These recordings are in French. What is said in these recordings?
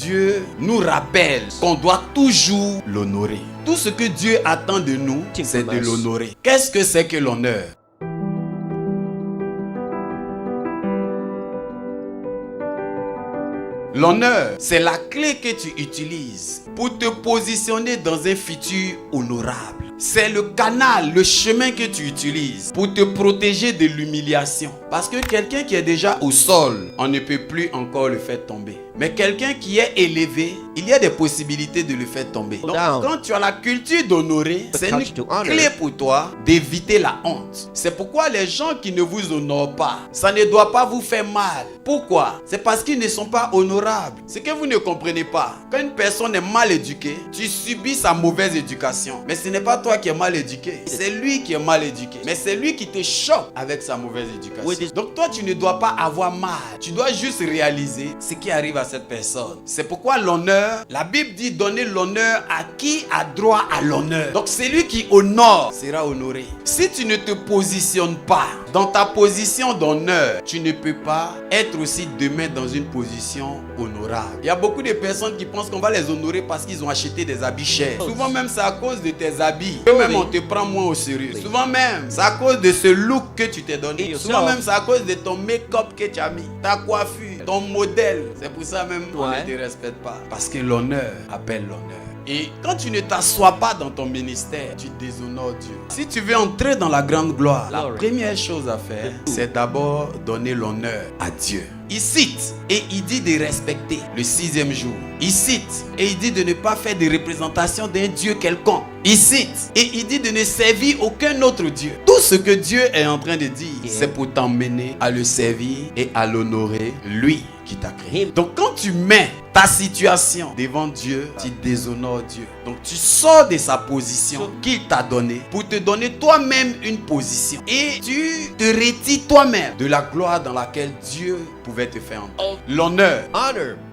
Dieu nous rappelle qu'on doit toujours l'honorer. Tout ce que Dieu attend de nous, c'est de l'honorer. Qu'est-ce que c'est que l'honneur? L'honneur, c'est la clé que tu utilises pour te positionner dans un futur honorable. C'est le canal, le chemin que tu utilises pour te protéger de l'humiliation. Parce que quelqu'un qui est déjà au sol, on ne peut plus encore le faire tomber. Mais quelqu'un qui est élevé, il y a des possibilités de le faire tomber. Donc, quand tu as la culture d'honorer, c'est une clé pour toi d'éviter la honte. C'est pourquoi les gens qui ne vous honorent pas, ça ne doit pas vous faire mal. Pourquoi? C'est parce qu'ils ne sont pas honorables. Ce que vous ne comprenez pas, quand une personne est mal éduquée, tu subis sa mauvaise éducation. Mais ce n'est pas toi qui es mal éduqué, c'est lui qui est mal éduqué. Mais c'est lui qui te choque avec sa mauvaise éducation. Donc toi, tu ne dois pas avoir mal. Tu dois juste réaliser ce qui arrive à cette personne. C'est pourquoi l'honneur, la Bible dit donner l'honneur à qui a droit à l'honneur. Donc celui qui honore sera honoré. Si tu ne te positionnes pas dans ta position d'honneur, tu ne peux pas être aussi demain dans une position honorable. Il y a beaucoup de personnes qui pensent qu'on va les honorer parce qu'ils ont acheté des habits chers. Souvent même c'est à cause de tes habits. Même on te prend moins au sérieux. Souvent même c'est à cause de ce look que tu t'es donné. Souvent même c'est à cause de ton make-up que tu as mis, ta coiffure, ton modèle. C'est pour ça même qu'on ne te respecte pas. Parce que l'honneur appelle l'honneur. Et quand tu ne t'assois pas dans ton ministère, tu déshonores Dieu. Si tu veux entrer dans la grande gloire, la première chose à faire, c'est d'abord donner l'honneur à Dieu. Il cite et il dit de respecter le 6e jour. Il cite et il dit de ne pas faire de représentation d'un Dieu quelconque. Il cite et il dit de ne servir aucun autre Dieu. Tout ce que Dieu est en train de dire, c'est pour t'emmener à le servir et à l'honorer, lui qui t'a créé. Donc quand tu mets ta situation devant Dieu, tu déshonores Dieu. Donc tu sors de sa position qu'il t'a donnée pour te donner toi-même une position. Et tu te retires toi-même de la gloire dans laquelle Dieu pouvait te faire entrer. L'honneur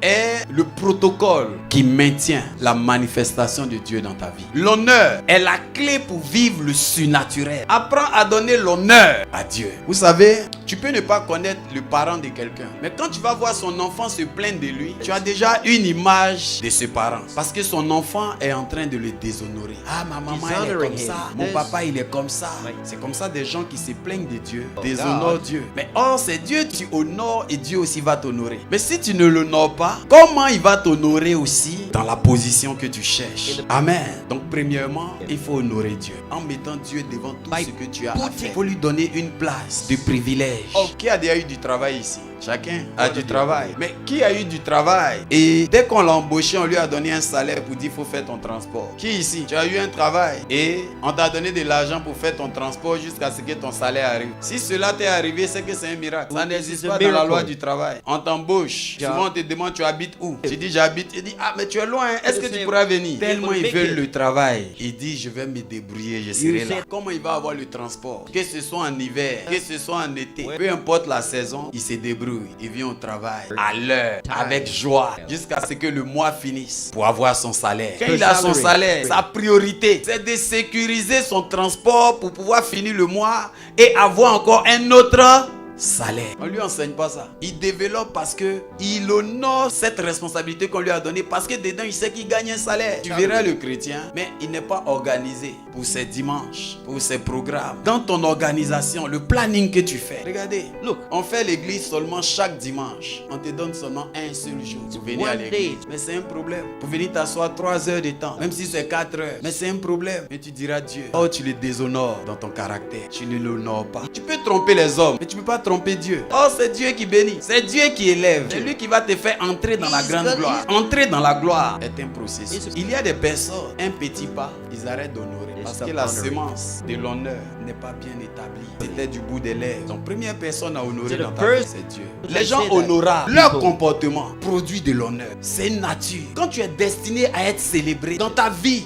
est le protocole qui maintient la manifestation de Dieu dans ta vie. L'honneur est la clé pour vivre le surnaturel. Apprends à donner l'honneur à Dieu. Vous savez, tu peux ne pas connaître le parent de quelqu'un, mais quand tu vas voir son enfant se plaindre de lui, tu as déjà une image de ce parent. Parce que son enfant est en train de le déshonorer. Ah, ma maman elle est comme ça, mon papa il est comme ça. C'est comme ça des gens qui se plaignent de Dieu, déshonorent Dieu. Mais or c'est Dieu tu honores et Dieu aussi va t'honorer. Mais si tu ne l'honores pas, comment il va t'honorer aussi dans la position que tu cherches? Amen. Donc premièrement, il faut honorer Dieu en mettant Dieu devant tout ce que tu as à faire. Il faut lui donner une place de privilège. Oh, qui a déjà eu du travail ici? Chacun a du travail. Mais qui a eu du travail et dès qu'on l'a embauché, on lui a donné un salaire pour dire il faut faire ton transport? Qui ici? Tu as eu un travail et on t'a donné de l'argent pour faire ton transport jusqu'à ce que ton salaire arrive. Si cela t'est arrivé, c'est que c'est un miracle. Ça n'existe pas dans la loi du travail. On t'embauche. Souvent on te demande tu habites où? Tu dis j'habite. Il dit ah mais tu es loin. Est-ce que tu pourras venir? Tellement ils veulent le travail. Il dit je vais me débrouiller, je serai là. Comment il va avoir le transport? Que ce soit en hiver, que ce soit en été, peu importe la saison, il se débrouille. Il vient au travail à l'heure, avec joie, jusqu'à ce que le mois finisse pour avoir son salaire. Quand il a son salaire, sa priorité, c'est de sécuriser son transport pour pouvoir finir le mois et avoir encore un autre salaire. On lui enseigne pas ça. Il développe parce que il honore cette responsabilité qu'on lui a donnée parce que dedans il sait qu'il gagne un salaire. Tu verras le chrétien, mais il n'est pas organisé pour ses dimanches, pour ses programmes. Dans ton organisation, le planning que tu fais. Regardez, look, on fait l'église seulement chaque dimanche. On te donne seulement un seul jour pour venir à l'église. Mais c'est un problème. Pour venir t'asseoir 3 heures de temps, même si c'est 4 heures. Mais c'est un problème. Mais tu diras Dieu, oh tu le déshonores dans ton caractère. Tu ne l'honores pas. Tu peux tromper les hommes, mais tu ne peux pas tromper Dieu. Oh, c'est Dieu qui bénit. C'est Dieu qui élève. C'est lui qui va te faire entrer dans la grande gloire. Entrer dans la gloire est un processus. Il y a des personnes, un petit pas, ils arrêtent d'honorer. Parce que la semence de l'honneur n'est pas bien établie. C'était du bout des lèvres. Donc, première personne à honorer dans ta vie, c'est Dieu. Les gens honorables, leur comportement produit de l'honneur. C'est une nature. Quand tu es destiné à être célébré dans ta vie,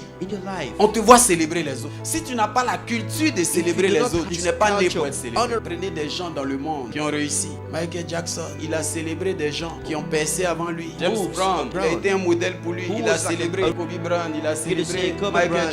on te voit célébrer les autres. Si tu n'as pas la culture de célébrer les autres, tu n'es pas né pour être célébré. Prenez des gens dans le monde qui ont réussi. Michael Jackson, il a célébré des gens qui ont percé avant lui. James Brown, il a été un modèle pour lui. Il a célébré Kobe Bryant, il a célébré Michael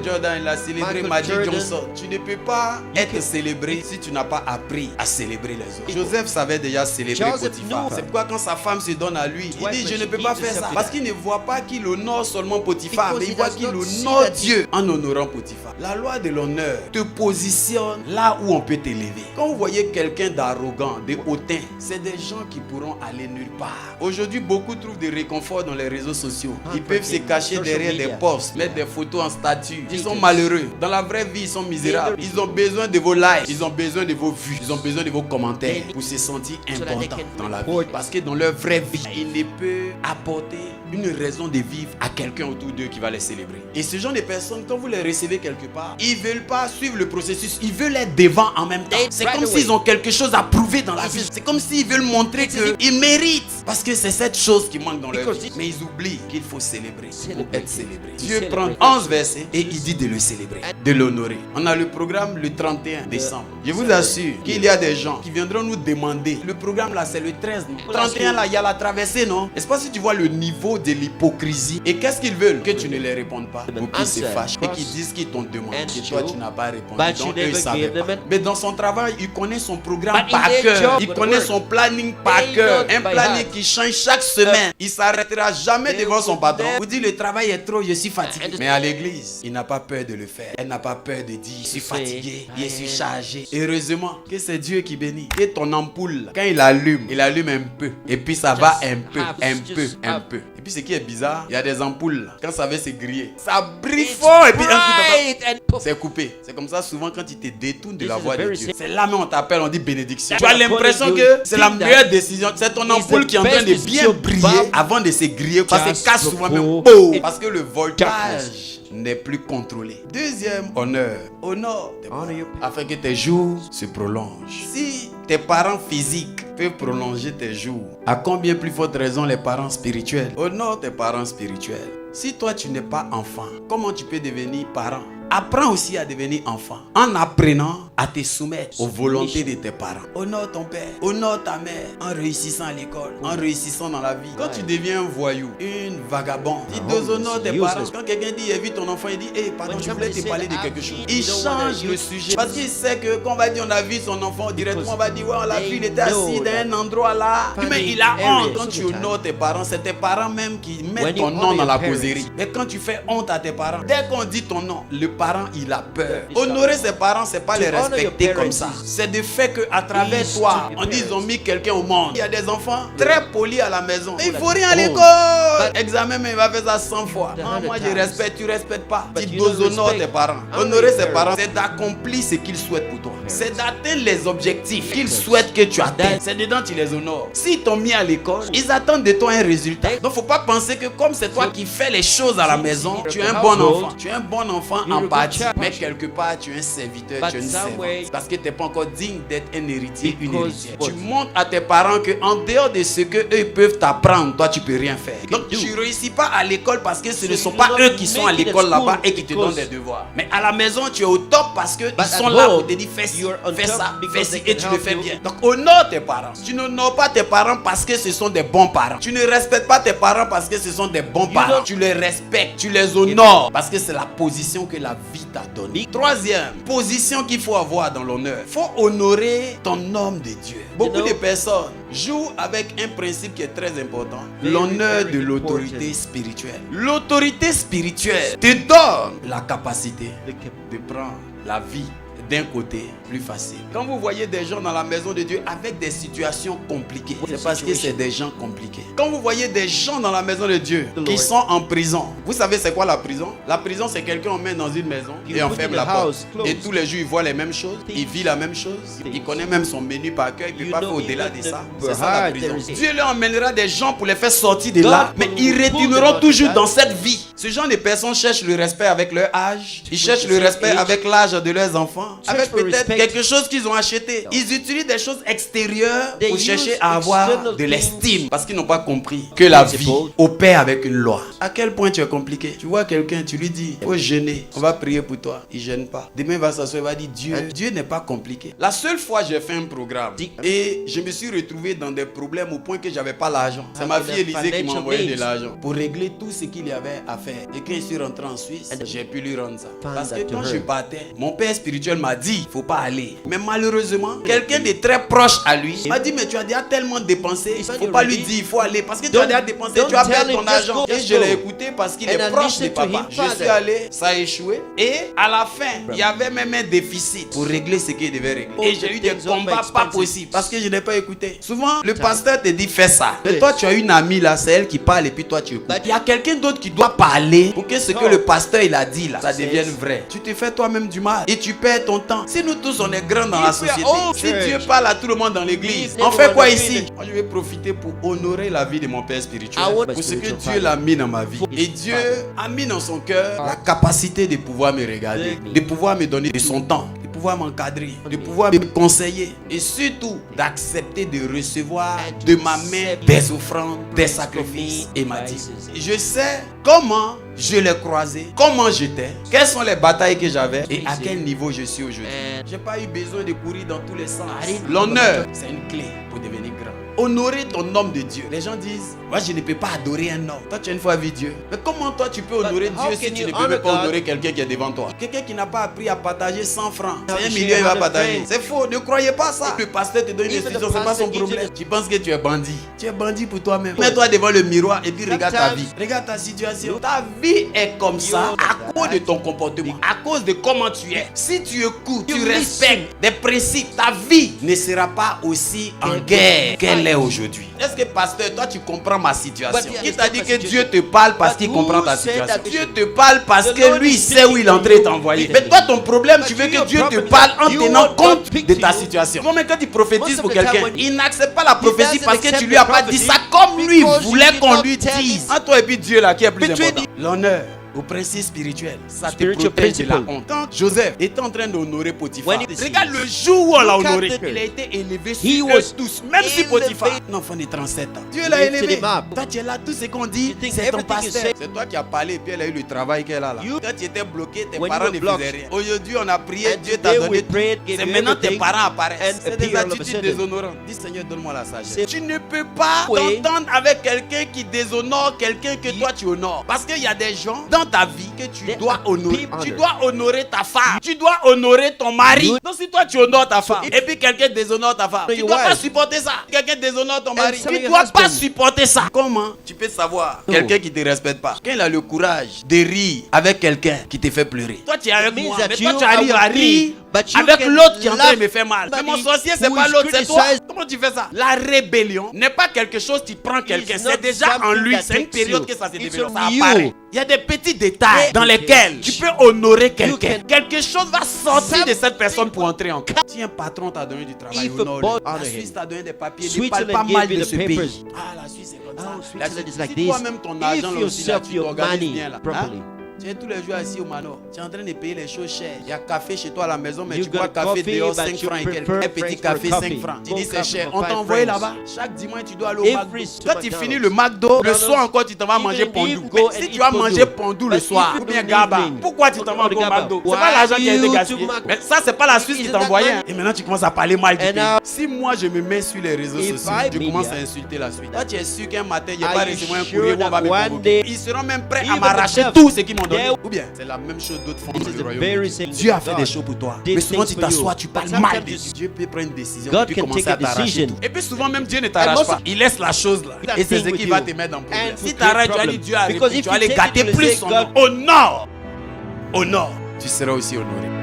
Jordan. Jordan, il a célébré Michael Magic Jordan. Johnson. Tu ne peux pas être célébré si tu n'as pas appris à célébrer les autres. Joseph savait déjà célébrer Joseph Potiphar. knew. C'est pourquoi quand sa femme se donne à lui, il Why dit when je ne she peux pas gives faire ça. herself Parce to qu'il ne voit pas qu'il honore seulement Potiphar, Because mais il he voit does qu'il not see honore that Dieu en honorant Potiphar. La loi de l'honneur te positionne là où on peut t'élever. Quand vous voyez quelqu'un d'arrogant, de hautain, c'est des gens qui pourront aller nulle part. Aujourd'hui, beaucoup trouvent des réconforts dans les réseaux sociaux. Ils peuvent se cacher derrière des posts, mettre des photos en statut. Ils sont malheureux. Dans la vraie vie, ils sont misérables. Ils ont besoin de vos likes, ils ont besoin de vos vues, ils ont besoin de vos commentaires pour se sentir importants dans la vie. Parce que dans leur vraie vie, ils ne peuvent apporter une raison de vivre à quelqu'un autour d'eux qui va les célébrer. Et ce genre de personnes, quand vous les recevez quelque part, ils ne veulent pas suivre le processus, ils veulent être devant en même temps. C'est comme s'ils ont quelque chose à prouver dans la vie. C'est comme s'ils veulent montrer qu'ils méritent. Parce que c'est cette chose qui manque dans leur vie. Mais ils oublient qu'il faut célébrer pour être célébré. Dieu prend 11 versets et il dit de le célébrer, de l'honorer. On a le programme le 31 décembre. Je vous assure qu'il y a des gens qui viendront nous demander. Le programme là, c'est le 13. Non? 31 là, il y a la traversée, non? Est-ce pas si tu vois le niveau de l'hypocrisie? Et qu'est-ce qu'ils veulent? Que tu ne les répondes pas. Ou qu'ils se fâchent et qu'ils disent qu'ils t'ont demandé. Et toi, tu n'as pas répondu. Donc, eux, ils savaient pas. Mais dans son travail, il connaît son programme par cœur. Il connaît son planning par cœur. Un planning qui change chaque semaine. Il s'arrêtera jamais devant son patron. Vous dites le travail est trop, je suis fatigué. Mais à l'église, il n'a pas peur de le faire. Elle n'a pas peur de dire je suis fatigué, je suis chargé. Heureusement que c'est Dieu qui bénit. Que ton ampoule, quand il allume un peu. Et puis ça va un peu. Et puis ce qui est bizarre, il y a des ampoules. Quand ça va se griller, ça brille fort. Et puis c'est coupé. C'est comme ça souvent quand il te détourne de la voie de Dieu. C'est là même on t'appelle, on dit bénédiction. Tu as l'impression que c'est la meilleure décision. C'est ton ampoule qui est en train de bien briller avant de se griller. Parce que ça casse souvent même. Parce que le voltage n'est plus contrôlé. Deuxième honneur, honore tes parents, afin que tes jours se prolongent. Si tes parents physiques peuvent prolonger tes jours, à combien plus forte raison les parents spirituels? Honore tes parents spirituels. Si toi tu n'es pas enfant, comment tu peux devenir parent? Apprends aussi à devenir enfant en apprenant à te soumettre aux volontés de tes parents. Honore ton père, honore ta mère en réussissant à l'école, en réussissant dans la vie. Quand tu deviens un voyou, une vagabonde, tu déshonores tes parents. Quand quelqu'un dit évite ton enfant, il dit hey, pardon, je voulais te parler de quelque chose. Il change le sujet parce qu'il sait que quand on va dire on a vu son enfant, directement on va dire ouais, on l'a vu, il était assis dans un endroit là. Mais il a honte. Quand tu honores tes parents, c'est tes parents même qui mettent ton nom dans la causerie. Mais quand tu fais honte à tes parents, dès qu'on dit ton nom, le parent il a peur. Honorer ses parents, c'est pas les respecter comme ça. C'est de fait qu'à travers toi, on dit ils ont mis quelqu'un au monde. Il y a des enfants très polis à la maison. Mais il faut rien à l'école. Examen, mais il va faire ça 100 fois. Ah, moi je respecte, tu respectes pas. Tu déshonores tes parents. Honorer ses parents, c'est d'accomplir ce qu'ils souhaitent pour toi. C'est d'atteindre les objectifs qu'ils souhaitent que tu atteignes. C'est dedans tu les honores. S'ils t'ont mis à l'école, ils attendent de toi un résultat. Donc faut pas penser que comme c'est toi qui fais les choses à la maison, tu es un bon enfant. Tu es un bon enfant en partie. Mais quelque part, tu es un serviteur, tu es une servante. Parce que tu n'es pas encore digne d'être un héritier, une héritière. Tu montres à tes parents qu'en dehors de ce qu'eux peuvent t'apprendre, toi, tu ne peux rien faire. Donc, tu ne réussis pas à l'école parce que ce ne sont pas eux qui sont à l'école là-bas et qui te donnent des devoirs. Mais à la maison, tu es au top parce qu'ils sont là pour te dire fais ci, fais ça, fais ci et tu le fais bien. Donc, honore tes parents. Tu n'honores pas tes parents parce que ce sont des bons parents. Tu ne respectes pas tes parents parce que ce sont des bons parents. Tu les respectes, tu les honores parce que c'est la position que la vie t'a donnée. Troisième position qu'il faut avoir dans l'honneur. Il faut honorer ton homme de Dieu. Beaucoup de personnes jouent avec un principe qui est très important. L'honneur de l'autorité spirituelle. L'autorité spirituelle te donne la capacité de prendre la vie d'un côté plus facile. Quand vous voyez des gens dans la maison de Dieu avec des situations compliquées, c'est parce que c'est des gens compliqués. Quand vous voyez des gens dans la maison de Dieu qui sont en prison, vous savez c'est quoi la prison? La prison c'est quelqu'un on met dans une maison et on ferme la porte. Et tous les jours il voit les mêmes choses, il vit la même chose, il connaît même son menu par cœur, il ne peut pas faire au-delà de ça. C'est ça la prison. Dieu leur emmènera des gens pour les faire sortir de là, mais ils retourneront toujours dans cette vie. Ce genre de personnes cherchent le respect avec leur âge, ils cherchent le respect avec l'âge de leurs enfants, avec peut-être quelque chose qu'ils ont acheté. Ils utilisent des choses extérieures pour chercher à avoir de l'estime parce qu'ils n'ont pas compris que la vie opère avec une loi. À quel point tu es compliqué. Tu vois quelqu'un, tu lui dis, il faut jeûner. On va prier pour toi. Il ne jeûne pas. Demain, il va s'asseoir, il va dire, Dieu n'est pas compliqué. La seule fois, j'ai fait un programme et je me suis retrouvé dans des problèmes au point que je n'avais pas l'argent. C'est ma fille Élisée qui m'a envoyé de l'argent pour régler tout ce qu'il y avait à faire. Et quand je suis rentré en Suisse, j'ai pu lui rendre ça. Parce que quand je partais, mon père spirituel m'a dit, il ne faut pas aller. Mais malheureusement, quelqu'un de très proche à lui m'a dit, mais tu as déjà tellement dépensé, il ne faut pas lui dire, il faut aller. Parce que tu as déjà dépensé, tu vas perdre ton argent. Et je l'ai écouté parce qu'il est proche de papa. Je suis allé, ça a échoué. Et à la fin, il y avait même un déficit pour régler ce qu'il devait régler. Et j'ai eu des combats pas possibles parce que je n'ai pas écouté. Souvent, le pasteur te dit, fais ça. Et toi, tu as une amie là, c'est elle qui parle et puis toi, tu écoutes. Il y a quelqu'un d'autre qui doit parler pour que ce que le pasteur il a dit là, ça devienne vrai. Tu te fais toi-même du mal et tu perds ton temps. Si nous tous, on est grands dans la société, si Dieu parle à tout le monde dans l'église, on fait quoi ici? Moi, je vais profiter pour honorer la vie de mon père spirituel. Pour ce que Dieu l'a mis dans ma vie. Et Dieu a mis dans son cœur la capacité de pouvoir me regarder, de pouvoir me donner de son temps, de pouvoir m'encadrer, de pouvoir me conseiller et surtout d'accepter de recevoir de ma main des offrandes, des sacrifices et ma dîme. Je sais comment je l'ai croisé, comment j'étais, quelles sont les batailles que j'avais et à quel niveau je suis aujourd'hui. J'ai pas eu besoin de courir dans tous les sens. L'honneur, c'est une clé pour devenir grand. Honorer ton homme de Dieu. Les gens disent, moi je ne peux pas adorer un homme. Toi tu as une fois vu Dieu. Mais comment toi tu peux honorer Dieu si tu ne peux même pas honorer quelqu'un qui est devant toi? Quelqu'un qui n'a pas appris à partager 100 francs. C'est 1 million il va partager. C'est faux, ne croyez pas ça. Le pasteur te donne une instruction, c'est pas son problème. Tu penses que tu es bandit. Tu es bandit pour toi-même. Mets-toi devant le miroir et puis regarde ta vie. Regarde ta situation. Ta vie est comme ça à cause de ton comportement, à cause de comment tu es. Si tu écoutes, tu respectes des principes, ta vie ne sera pas aussi en guerre qu'elle est aujourd'hui. Est-ce que pasteur, toi tu comprends ma situation? Qui t'a dit que Dieu te parle parce qu'il comprend ta situation? Dieu te parle parce que lui sait où il est en train de t'envoyer. Mais toi ton problème, tu veux que Dieu te parle en tenant compte de ta situation. Même quand tu prophétises pour quelqu'un, il n'accepte pas la prophétie parce que tu lui as pas dit ça comme lui voulait qu'on lui dise. Entre toi et puis Dieu là qui est plus important. L'honneur au principe spirituel, ça te protège de la honte. Quand Joseph était en train d'honorer Potiphar, regarde le jour où on l'a honoré, il a été élevé sur eux tous, même si Potiphar, un enfant de 37 ans, Dieu l'a élevé. Toi tu es là, tout ce qu'on dit, c'est ton pasteur. C'est toi qui as parlé et puis elle a eu le travail qu'elle a là. Quand tu étais bloqué, tes parents ne faisaient rien. Aujourd'hui on a prié, Dieu t'a donné tout. C'est maintenant tes parents apparaissent. C'est des attitudes déshonorantes. Dis Seigneur, donne-moi la sagesse. Tu ne peux pas t'entendre avec quelqu'un qui déshonore quelqu'un que toi tu honores. Parce qu'il y a des gens dans ta vie que tu dois honorer. Tu dois honorer ta femme. Tu dois honorer ton mari. Donc si toi tu honores ta femme et puis quelqu'un déshonore ta femme, tu ne dois pas supporter ça. Quelqu'un déshonore ton mari, tu ne dois pas supporter ça. Comment tu peux savoir quelqu'un qui ne te respecte pas? Quand il a le courage de rire avec quelqu'un qui te fait pleurer. Toi tu es avec moi, mais toi tu arrives à rire avec l'autre qui est en train de me faire mal. Mais mon sorcier c'est pas l'autre, c'est toi. Comment tu fais ça? La rébellion n'est pas quelque chose qui prend quelqu'un. C'est déjà en lui. C'est une période que ça se développe. Ça apparaît. Il y a des petits détails dans lesquels tu peux honorer quelqu'un. Quelque chose va sortir de cette personne pour entrer en toi. Si un patron t'a donné du travail, honore-le. La Suisse t'a donné des papiers, ne parle pas mal de ce pays. Ah, la Suisse c'est comme ça. La Suisse, si toi-même ton argent là aussi, là, tu t'organises bien là. Tu es tous les jours assis au mano. Tu es en train de payer les choses chères. Il y a café chez toi à la maison, mais tu bois café dehors 5 francs et quelques. Un petit café 5 francs. Tu dis c'est cher. On t'a envoyé là-bas. Chaque dimanche, tu dois aller au McDo. Quand tu finis le McDo, le soir encore, tu t'en vas manger pondou. Mais si tu vas manger pondou le soir, ou bien gaba, pourquoi tu t'en vas encore au McDo? C'est pas l'argent qui a été gaspillé. Mais ça, c'est pas la Suisse qui t'a envoyé. Et maintenant, tu commences à parler mal du pays. Si moi, je me mets sur les réseaux sociaux, je commence à insulter la Suisse. Toi, tu es sûr qu'un matin, il n'y a pas recevoir un courrier où on va me provoquer. Ils seront même prêts à m'arracher tout ce qu'ils m'ont donné. Ou bien, c'est la même chose d'autres font dans le royaume. Dieu a fait des choses pour toi. Mais souvent tu t'assois, tu parles mal de Dieu. Dieu peut prendre une décision et puis commencer à t'arracher tout. Et puis souvent même Dieu ne t'arrache pas. Il laisse la chose là. Et c'est ce qui va te mettre dans le problème. Si t'arrêtes, tu vas dire Dieu a arrêté. Tu vas aller gâter plus son nom. Au nord, tu seras aussi honoré.